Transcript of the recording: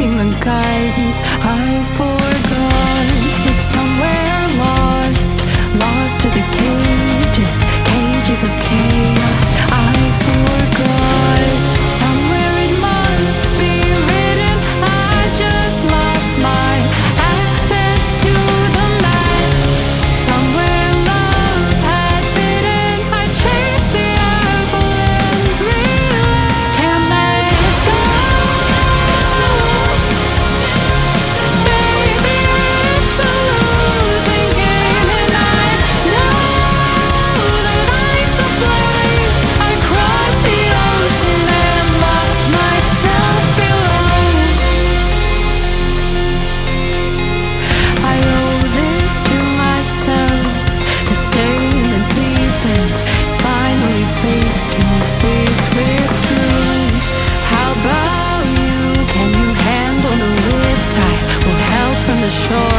seeking the guidance I forgot. It's somewhere lost, lost to the cages, cages of chaos I forgot. Somewhere it must be written, I just lost my access to the map. Somewhere love had bitten, I chased the apple and realized can't let it go. Baby, it's a losing game, and I know that I'm to blame. I crossed the ocean and lost myself below. I owe this to myself to stay in the deep end, finally face to face with truth. How about you? Can you handle the riptide? Won't help from the shore.